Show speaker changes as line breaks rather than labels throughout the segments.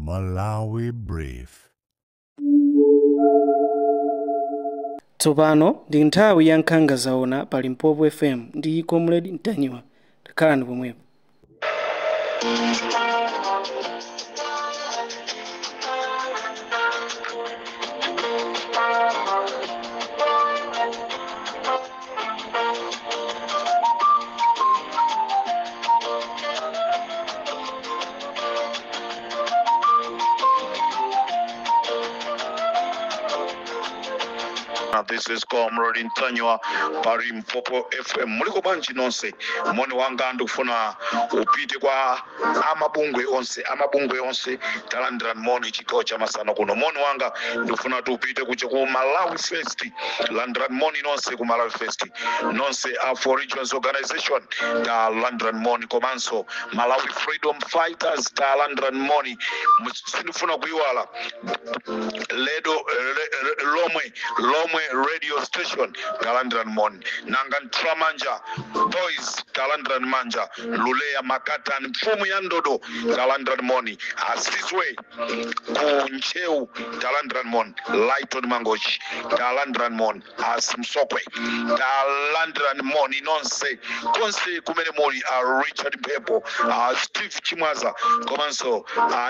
Malawi Brief.
Tsopano ndi nthawi ya nkhanga zaona pa Limpopo FM ndi Comrade Ntanyiwa. Takhalani pomwepo.
This is Comrade Ntanyiwa pa Limpopo FM. Muliko banji nonse moni wanga ndikufuna upite kwa amabungwe onse talandira moni chikao cha masana kuno. Moni wanga ndikufuna tupite kuche ku Malawi Fest, landira moni nonse ku Malawi Fest nonse for Regions Organization talandira moni komanso Malawi Freedom Fighters talandira moni. Sinifuna kuiwala Lomwe radio station talandran mon nangan tramanja boys talandran manja luleya makatan mfumu ya ndodo talandran moni asiswe kuncheu talandran mon lighton mangochi talandran mon asimsokwe talandran moni nonse konse kumene moni Richard Pepo Steve Chimwaza komanso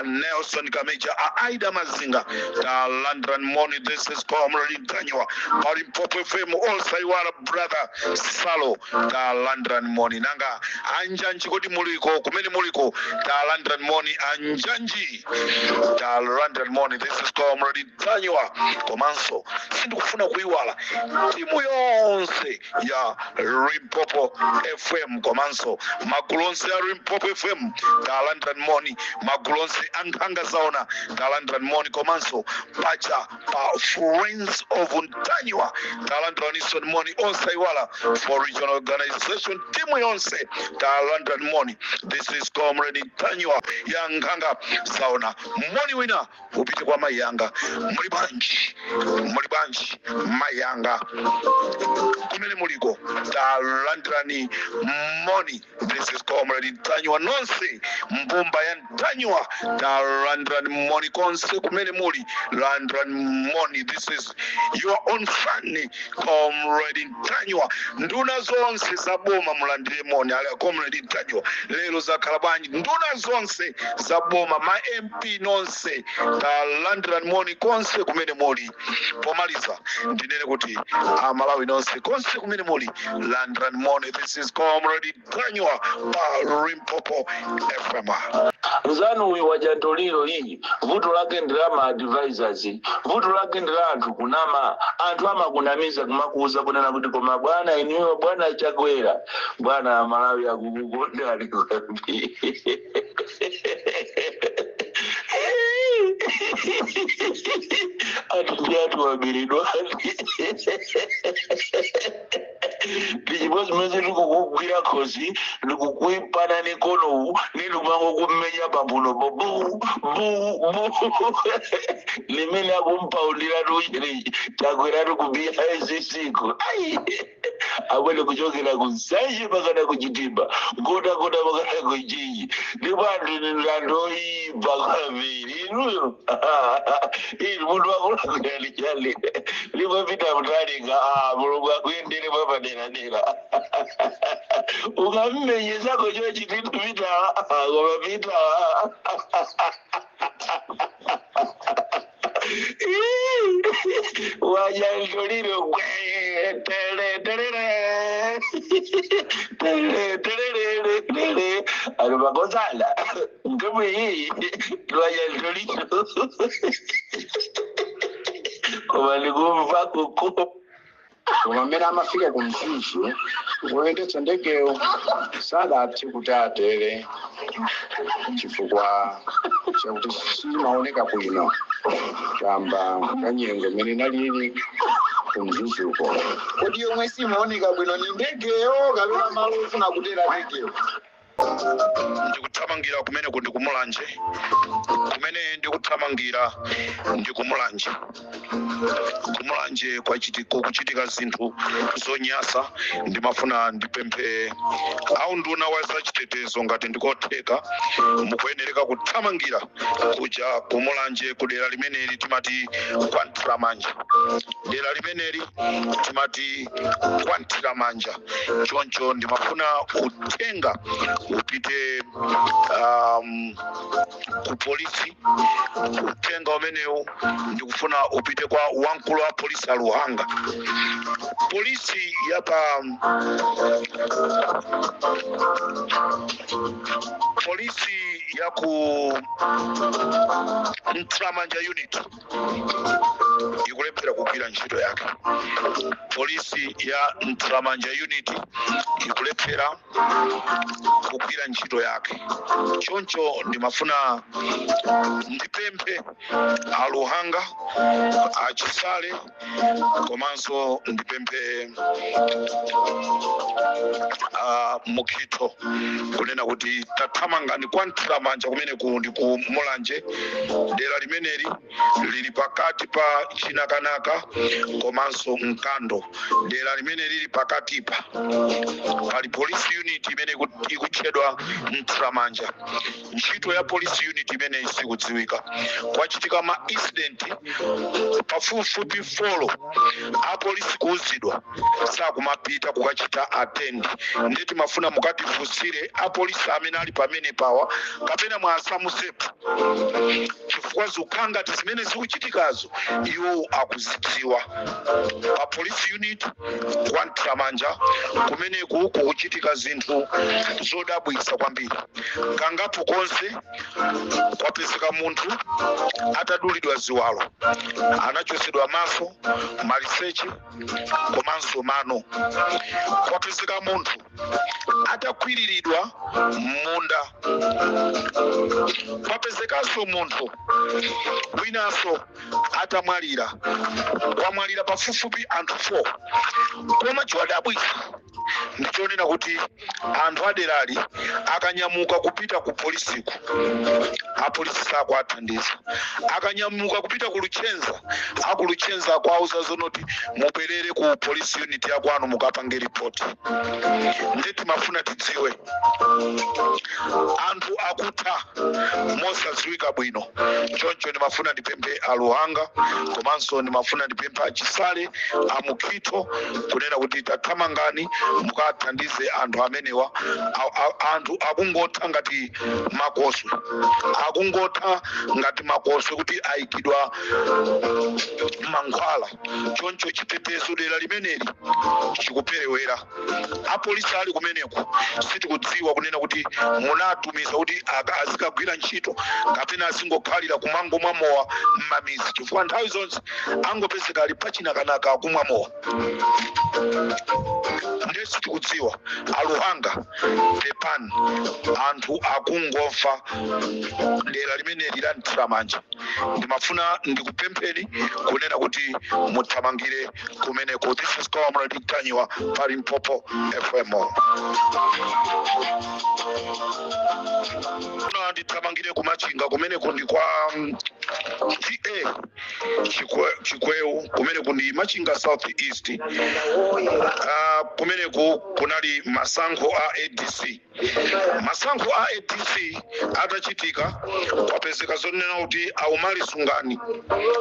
Nelson Kameja Aida Mazinga talandran moni. This is Comrade Ntanyiwa Limpopo FM. Also iwala brother Salo talandran moni nanga anjanji kodi muliko kumene muliko talandran moni anjanji talandran moni. This is Comrade Ntanyiwa komanso sindikufuna kuiwala timu yonse ya Limpopo FM komanso magulonse ya Limpopo FM talandran moni magulonse ankhanga zaona talandran moni komanso pacha pa Friends of Ntanyiwa talandran moni onse iwala for Regional Organization timu yonse talandran moni. This is Comrade Ntanyiwa yankhanga zaona moni wina upite kwa mayanga muli banji mayanga kumene muliko talandrani moni. This is Comrade Ntanyiwa nonse mbumba ya Ntanyiwa talandrani moni konse kumene muli landrani moni. This is your own family Comrade Ntanyiwa. Nduna zonse zaboma mulandire moni ala Comrade Ntanyiwa lero zakalabanyi nduna zonse zaboma ma MP nonse talandrani moni konse kumene muli. Pomaliza ndinene kuti Malawi nonse konse kumene muli landrani moni. This is Comrade Ntanyiwa pa Limpopo FM.
Nzanu uyu wajantoliro hii vutu lake ndirama advisors vutu lake ndira anthu kunama anthu amakunamiza kumakuuza kunena kuti koma bwana iniyo bwana Chakwera bwana Malawi akukukonda alikwambi atu wabiridwa Tijibozi mwezi lukukugwira kozi lukukuipana nikono nilumango kumenya pambuno bu limene akumpa undira luchiri Chakwera lukubia siku awele kuchokera kuzaji pakana kuchitimba kota pakana kuchinji ndibandu nilandoi pakaviri inuyo ili mundu wakula kuyali lipo vita mutalinga mulungu akuendele papadera ukammenyeza kocho chititu vita koma vita wajantoliro kwe tele alipakosala kama hii wajantoliro koma likumva kuko
Umamera amafika kumfishi uendetsa ndegeyo sadati kuti atere chifukwa chakuti simaoneka bwino kamba kanyengo mene nalili kumzuzuko kodi yomwe simaoneka bwino ni ndegeyo kapena malo ufuna kutera ndegeyo
ndikuthamangira kumene kuti kumulanje kumene ndikuthamangira ndithamangira ndi kumulanje. Kumulanje kuchitika zinthu zonyasa, ndimafuna ndipemphe aunduna wa zachitetezo ngati ndikotheka mukuyenereka kuthamangira kuja kumulanje kudera limeneli timati kwanthira manja. Dera limeneli timati kwanthira manja. Choncho ndimafuna kutenga upite ku polisi. Utenga umenewu ndikufuna upite kwa wamkulu wa polisi aluhanga. Polisi yapa polisi ya ku Ntramanja unit ikulephera kugwira ntchito yake. Polisi ya Ntramanja unit ikulephera kugwira ntchito yake. Choncho ndimafuna ndipemphe aluhanga achisale komanso ndipemphe Mukhito kunena kuti tathamangani kwa Ntramanja kumene ndi ku mulanje. Dera limeneli lili pakati pa Chinakanaka komanso Mkando. Dera limeneli lili pakatipa pali police unit imene ikutchedwa Ntramanja. Ntchito ya police unit imene isikudziwika. Kwachitika ma incident pafupifupi 4 a polisi kuuzidwa sakumapita kukachita attend. Ndeti mafuna mukatifunsire a polisi amene ali pamene pawa kapena mwasamusepo chifukwa zokanga zimene zikuchitikazo iwo akuzidziwa. Pa police unit kwa Ntramanja kumene kuchitika zinthu zodabwitsa kwambiri. Kangapo konse kwapezeka munthu atadulidwa ziwalo, anachosedwa maso, maliseche komanso mano. Kwapezeka munthu atakwiriridwa munda. Kwapezekanso munthu winaso atamwalira. Kwamwalira pafupifupi anthu 4. Koma chiwadabwitsa ndichonena kuti anthu aderali akanyamuka kupita ku polisiku, apolisi sakuathandiza. Akanyamuka kupita ku Luchenza, Luchenza akwauza zonoti mubwerere ku police unit yakwanu mukapange report. Ndeti mafuna tidziwe anthu akutha mosadziwika bwino. Choncho ndimafuna ndipemphe aluhanga komanso ndimafuna ndipemphe achisale Mukhito kunena kuti tathamangani mukathandize anthu amenewa. Anthu akungotha ngati makoswe, akungotha ngati makoswe kuti ayikidwa mankhwala. Choncho chitetezo dera limeneli chikuperewera. Apolisi ali kumeneko sitikudziwa kunena kuti munatumiza kuti azikagwira ntchito kapena azingokhalira kumango mwamowa m'mamizi chifukwa nthawi zonse angopezeka ali pachinakanaka akumwa mowa. Ndesi tikudziwa aluhanga pepani anthu akungofa dera limeneli la Ntramanja. Ndimafuna ndikupempheni kunena kuti muthamangire kumeneko. This is Comrade Tanyiwa pa Limpopo FM. Ndithamangire kumachinga kumeneko ndi kwa TA Chikweu kumeneko ndi Machinga South East. Kumeneko kunali masankho a ADC. Masankho a ADC atachitika kwapezeka zonena kuti Aumali Sungani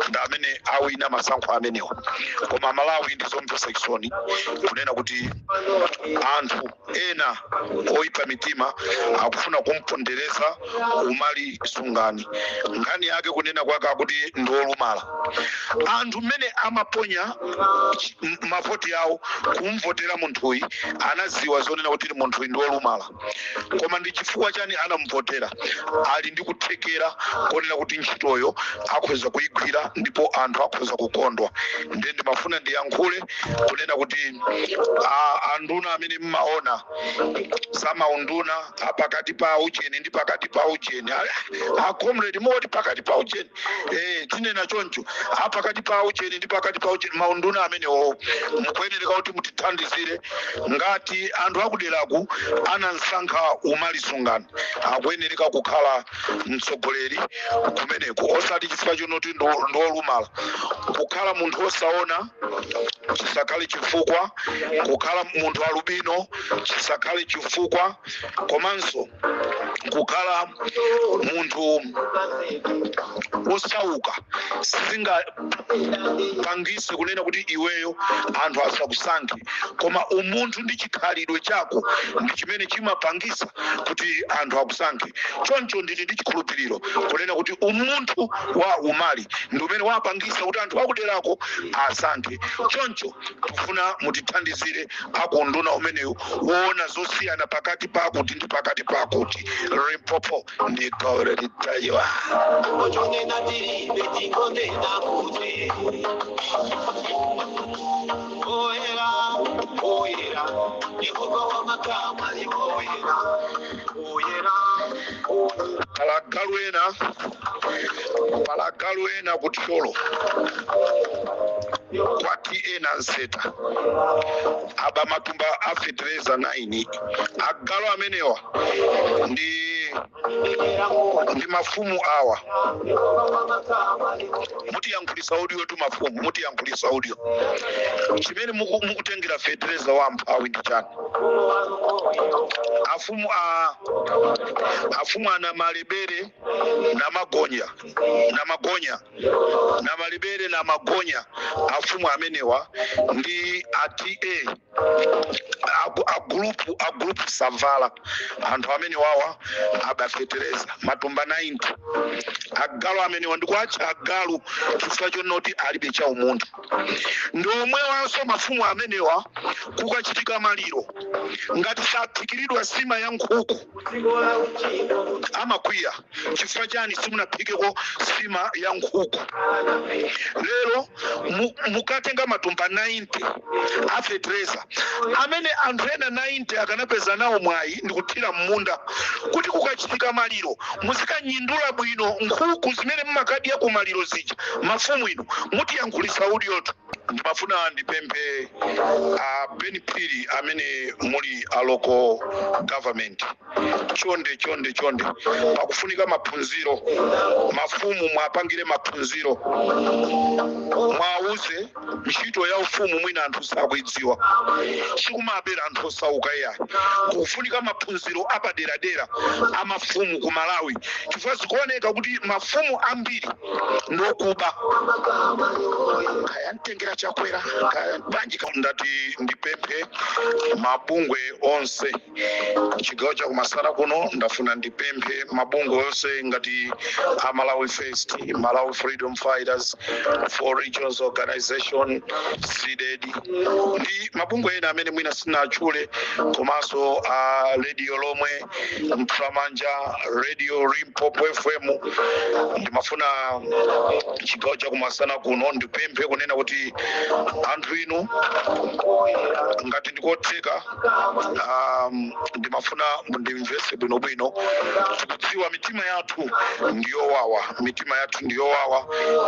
nda amene awina masankho amenewa. Koma Malawi ndizomvetsa chisoni kunena kuti anthu ena oipa mitima akufuna kumpondereza Aumali Sungani. Ngani yake kunena kwake kuti ndolumala. Anthu mmene amaponya mavoti yawo kumvotera munthuyi anaziwa zonena kuti munthuyi ndolumala. Koma ndi chifukwa chani anamvotera? Ali ndi kuthekera konena kuti ntchitoyo akhoza kuyigwira ndipo anthu akhoza kukondwa. Ndiye ndimafuna ndiyankhule kunena kuti anduna amene mmaona samaunduna pakati pa ucheni ndi pakati pa ucheni. Comrade moti pakati pa ucheni ucheni tinena choncho apakati pa ucheni ndi pakati pa ucheni maunduna amenewo mukuyenereka kuti mutithandizire ngati anthu akuderaku anansankha umalisungano akuyenereka kukhala mtsogoleri kumeneko osati chifukwa chonoti ndolumala kukhala munthu osaona chisakhale chifukwa kukhala munthu alubino chisakhale chifukwa komanso kukhala munthu osauka sizingapangise kunena kuti iweyo anthu asakusankhe koma umunthu ndi chikhalidwe chako ndi chimene chimapangisa kuti anthu akusankhe choncho ndili ndi chikhulupiriro kunena kuti umunthu wa umali ndi umene wapangisa kuti anthu akuderako asankhe choncho tufuna mutithandizire akunduna umenewu woona zosiyana pakati pakuti ndi pakati pakuti Limpopo ndi gawo litayiwa palagaluena kutsholo kwati ena nseta aba matumba afetereza 9 agalo amenewa ndi mafumu awa mutiyankhulisa audio tu mafumu mutiyankhulisa audio chimene mukutengera fetereza wa mphawi ndi chani afumu ana malebere na malebere na magonya afumu amenewa ndi ata a group savala anthu amene wawa abafetereza matumba 90 agalo amenewa ndikuacha agalu chifukwa chonoti alibe cha umunthu ndi omwe wanso mafumu amenewa kukachitika maliro ngati sathikiridwa sima ya nkhuku amakwiya chifukwa chani simunaphikeko sima ya nkhuku lero mukatenga matumba 90 afetereza amene anthu ena 90 akanapeza nawo mwayi ndikuthira mmunda kuti kukachitika maliro muzikanyindula bwino nkhuku zimene mmakadya ku maliro zija mafumu ino mutiyankhulisa audiotu ndimafuna ndipemphe benipiri amene muli a local government chonde pakufunika maphunziro mafumu mwapangire maphunziro mwauze ntchito ya ufumu mwina anthu sakuidziwa sikumabera anthu osauka iyayi kufunika maphunziro apaderadera amafumu ku Malawi chifukwa zikuoneka kuti mafumu ambiri ndokuba kayantengera chakwera banji ndati ndipemphe mabungwe onse chigawo cha kumasana kuno ndafuna ndipemphe mabungwe onse ngati a Malawi First, Malawi Freedom Fighters, Four Regions Organization, CDD ndi mabungwe ena amene mwina sinachule komanso radio lomwe Mtramanja radio Limpopo FM ndimafuna chigawo cha kumasana kuno ndipemphe kunena kuti anthu inu ngati ndikotheka ndimafuna ndimvese bwinobwino tikudziwa mitima yathu ndiyowawa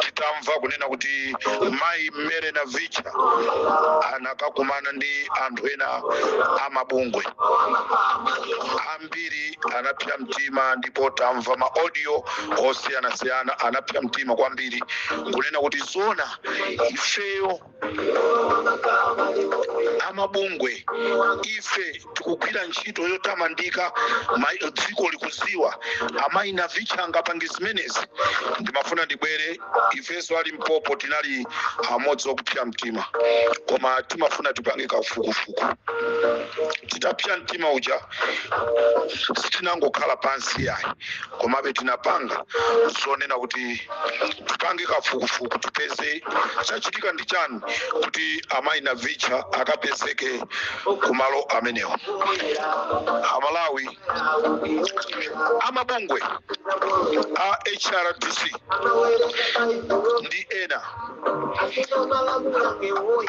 titamva kunena kuti mayi mmere na vicha anakakumana ndi anthu ena amabungwe ambiri anapya mtima ndipo tamva maaudio osiyanasiyana anapya mtima kwambiri kunena kuti zona ifeyo amabungwe ife tikugwira ntchito yotamandika dziko likuziwa amayi na vicha angapange zimenezi ndimafuna ndibwere ifeso ali Limpopo tinali amodzi okupya mtima koma timafuna tipange kafukufuku titapya mtima uja sitinangokhala pansi yayi komabe tinapanga zonena kuti tipange kafukufuku tipeze chachitika ndi chani kuti amayi na vicha akapezeke kumalo amenewo Amalawi amabungwe a HRDC ndi ena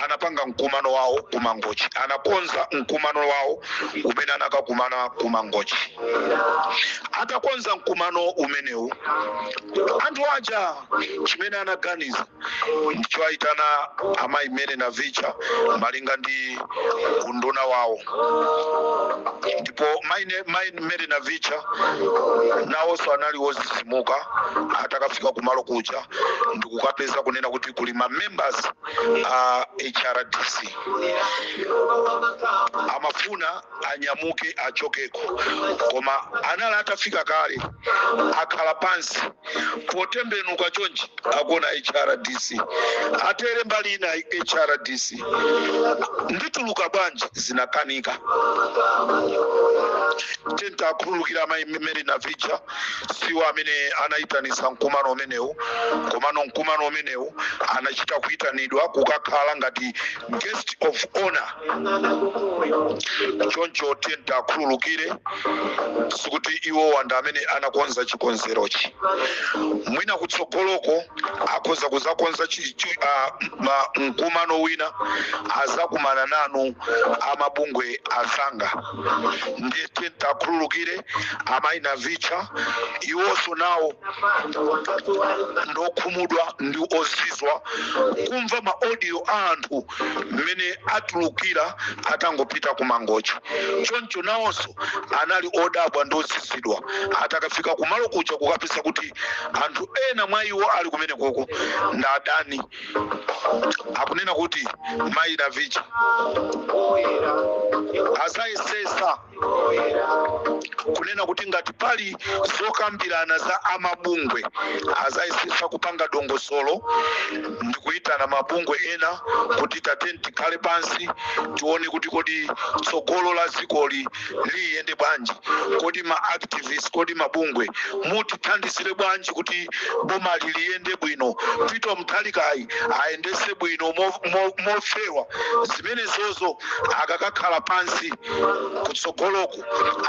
anapanga mkumano wawo kumangochi, anakonza mkumano wawo umene anakakumana kumangochi. Atakonza mkumano umenewu, anthu aja chimene anaganiza ndicho aitana amayi Mary na Vicha malinga ndi unduna wawo. Ndipo mayi Mary na Vicha nawonso anali wozisimuka atakafika kumalo kuja ndikukapeza kunena kuti kuli ma members a HRDC amafuna anyamuke achokeko, koma anali atafika kale akhala pansi potembenuka chonchi akuona HRDC atere mbali ina HRDC ndituluka bwanji zinakanika. Tenta akhululukira amayi Mary na Vicha siwo amene anaitanisa mkumano umenewu, komano mkumano umenewu anachita kuitanidwa kukakhala ngati guest of honor. Choncho tenta akhululukire sikuti iwo wanda amene anakonza chikonzerochi. Mwina kutsogoloko akhoza kuzakonza mkumano wina azakumana nanu amabungwe azanga. Ndiye tenta akhululukire amayi na Vicha iwonso nawo ndokhumudwa ndi ozizwa kumva ma audio anthu mmene atulukira atangopita kumangochi. Choncho nawonso anali odabwa ndozizidwa atakafika kumalo kuja kukapeza kuti anthu ena mwa iwo ali kumene koko ndadani. Akunena kuti mayi na Vicha azayesesa kunena kuti ngati pali zokambirana za amabungwe azayesesa kupanga dongosolo ndikuitana mabungwe ena kuti tatenti khale pansi tione kuti kodi tsogolo la zikoli liyende bwanji, kodi ma activists kodi mabungwe mutithandizire bwanji kuti boma liyende bwino, Peter Mutharikayi ayendese bwino mofewa. Zimene zozo akakakhala pansi kutsogoloko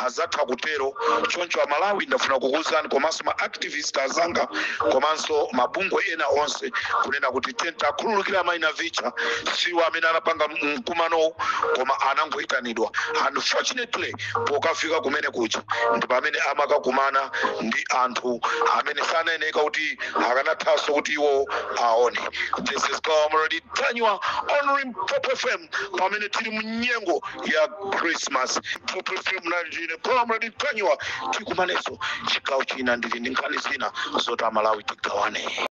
azatha kutero. Choncho Malawi ndafuna kukuwuzani komanso ma activists azanga komanso mabungwe ena onse kunena kuti tenta akhululukira amayi na Vicha siwo amene anapanga mkumano koma anangoitanidwa. Unfortunately pokafika kumene kuja ndi pamene amakakumana ndi anthu amene sanayeneka kuti akanathaso kuti iwo aone. This is Comrade Tanywa on Pop FM pamene tili munyengo ya Christmas. Pop FM na njine Comrade Tanywa tikumaneso chigawo china ndili ndi nkhani zina zoti Malawi tigawane.